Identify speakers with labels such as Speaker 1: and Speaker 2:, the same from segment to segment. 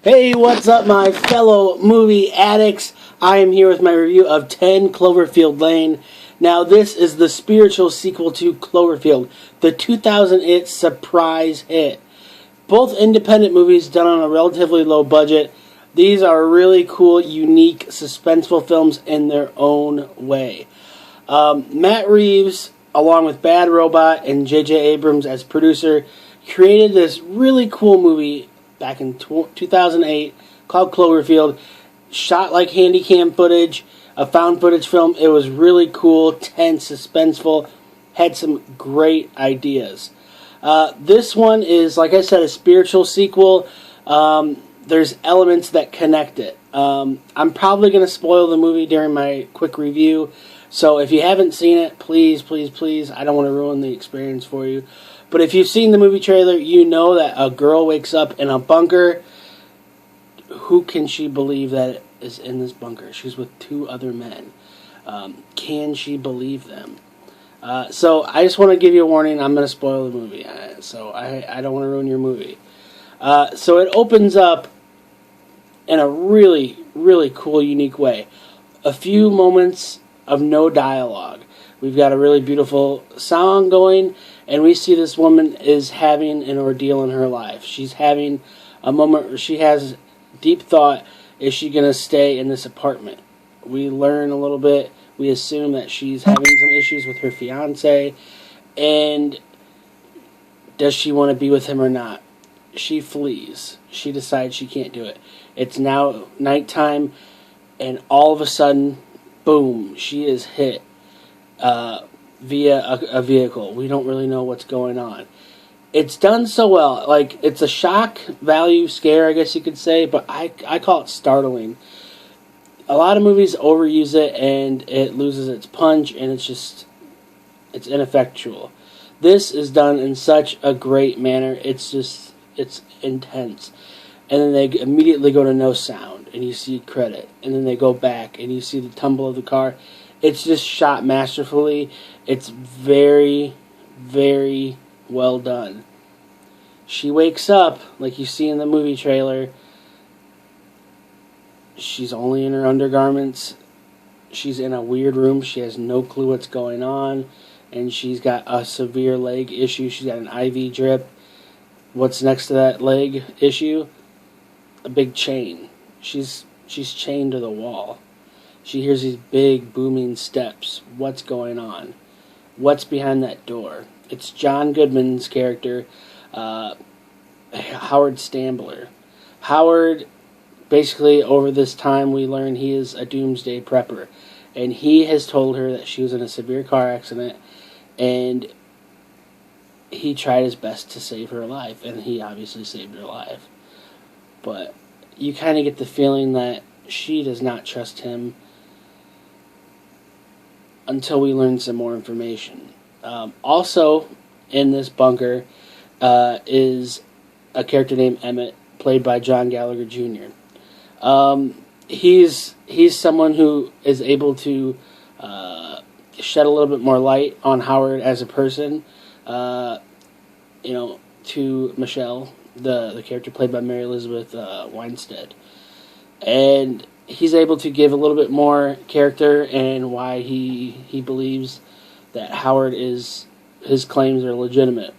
Speaker 1: Hey, what's up, my fellow movie addicts? I am here with my review of 10 Cloverfield Lane. Now, this is the spiritual sequel to Cloverfield, the 2008 surprise hit. Both independent movies done on a relatively low budget. These are really cool, unique, suspenseful films in their own way. Matt Reeves, along with Bad Robot and J.J. Abrams as producer, created this really cool movie back in 2008 called Cloverfield. Shot like handycam footage, a found footage film. It was really cool, tense, suspenseful, had some great ideas. This one is, like I said, a spiritual sequel. There's elements that connect it. I'm probably going to spoil the movie during my quick review, so if you haven't seen it, please, please, please, I don't want to ruin the experience for you. But if you've seen the movie trailer, you know that a girl wakes up in a bunker. Who can she believe that is in this bunker? She's with two other men. Can she believe them? So I just want to give you a warning. I'm going to spoil the movie. So I don't want to ruin your movie. So it opens up in a really, really cool, unique way. A few moments of no dialogue. We've got a really beautiful song going, and we see this woman is having an ordeal in her life. She's having a moment where she has deep thought, is she going to stay in this apartment? We learn a little bit. We assume that she's having some issues with her fiancé, and does she want to be with him or not? She flees. She decides she can't do it. It's now nighttime, and all of a sudden, boom, she is hit via a vehicle. We don't really know what's going on. It's done so well. Like, it's a shock value scare, I guess you could say, but I call it startling. A lot of movies overuse it, and it loses its punch, and it's ineffectual. This is done in such a great manner. It's intense. And then they immediately go to no sound, and you see credit. And then they go back, and you see the tumble of the car. It's just shot masterfully. It's very, very well done. She wakes up, like you see in the movie trailer. She's only in her undergarments. She's in a weird room. She has no clue what's going on. And she's got a severe leg issue. She's got an IV drip. What's next to that leg issue? A big chain. She's chained to the wall. She hears these big booming steps. What's going on? What's behind that door? It's John Goodman's character, Howard Stambler. Howard, basically, over this time, we learn he is a doomsday prepper. And he has told her that she was in a severe car accident, and he tried his best to save her life, and he obviously saved her life. But you kind of get the feeling that she does not trust him until we learn some more information. Also, in this bunker is a character named Emmett, played by John Gallagher Jr. He's someone who is able to shed a little bit more light on Howard as a person. To Michelle, the character played by Mary Elizabeth Winestead. And he's able to give a little bit more character and why he believes that Howard his claims are legitimate.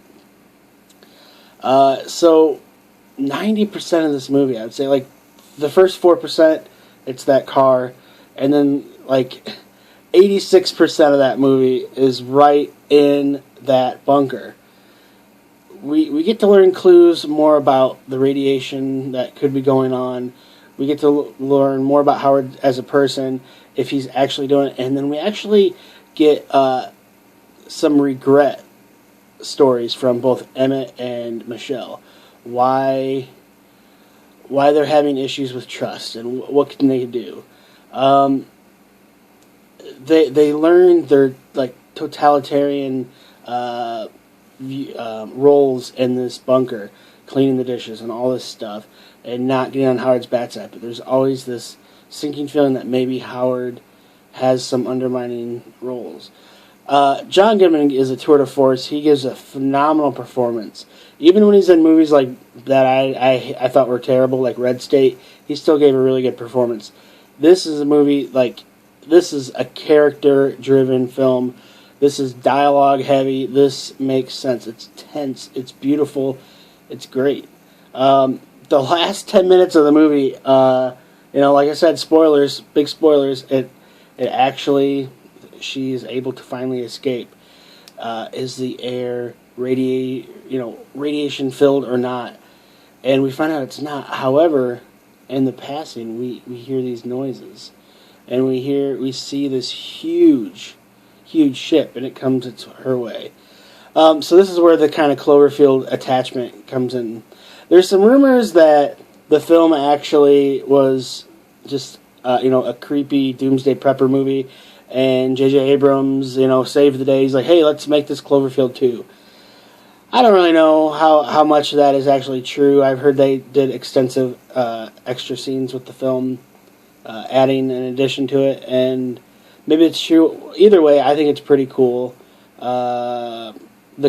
Speaker 1: So 90% of this movie, I would say, like, the first 4%, it's that car, and then, like, 86% of that movie is right in that bunker. We get to learn clues more about the radiation that could be going on. We get to learn more about Howard as a person, if he's actually doing it. And then we actually get some regret stories from both Emmett and Michelle. Why they're having issues with trust, and what can they do. They learn their, like, totalitarian roles in this bunker, cleaning the dishes and all this stuff, and not getting on Howard's bad side. But there's always this sinking feeling that maybe Howard has some undermining roles. John Goodman is a tour de force. He gives a phenomenal performance. Even when he's in movies like that I thought were terrible, like Red State, he still gave a really good performance. This is a movie, like, this is a character-driven film. This is dialogue-heavy. This makes sense. It's tense. It's beautiful. It's great. The last 10 minutes of the movie, like I said, spoilers, big spoilers, it actually, she is able to finally escape. Is the air radiation filled or not? And we find out it's not. However, in the passing, we hear these noises, and we see this huge ship, and it comes her way. So this is where the kind of Cloverfield attachment comes in. There's some rumors that the film actually was just a creepy doomsday prepper movie, and J.J. Abrams saved the day. He's like, hey, let's make this Cloverfield 2. I don't really know how much of that is actually true. I've heard they did extensive extra scenes with the film, adding an addition to it, and maybe it's true. Either way, I think it's pretty cool, the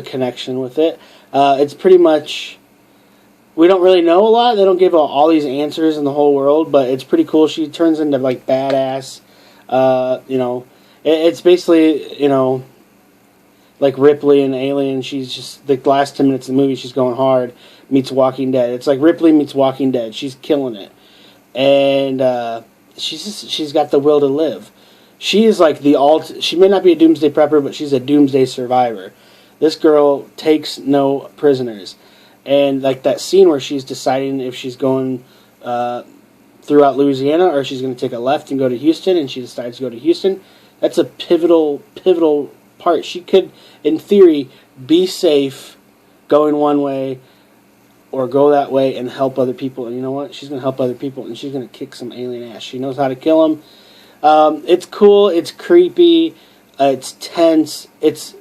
Speaker 1: connection with it. It's pretty much, we don't really know a lot. They don't give all these answers in the whole world, but it's pretty cool. She turns into, like, badass. It's basically, like Ripley in Alien. She's just, the last 10 minutes of the movie, she's going hard, meets Walking Dead. It's like Ripley meets Walking Dead. She's killing it. And she's got the will to live. She is like she may not be a doomsday prepper, but she's a doomsday survivor. This girl takes no prisoners. And like that scene where she's deciding if she's going throughout Louisiana or she's going to take a left and go to Houston, and she decides to go to Houston, that's a pivotal part. She could, in theory, be safe going one way or go that way and help other people. And you know what? She's going to help other people, and she's going to kick some alien ass. She knows how to kill them. It's cool. It's creepy. It's tense. It's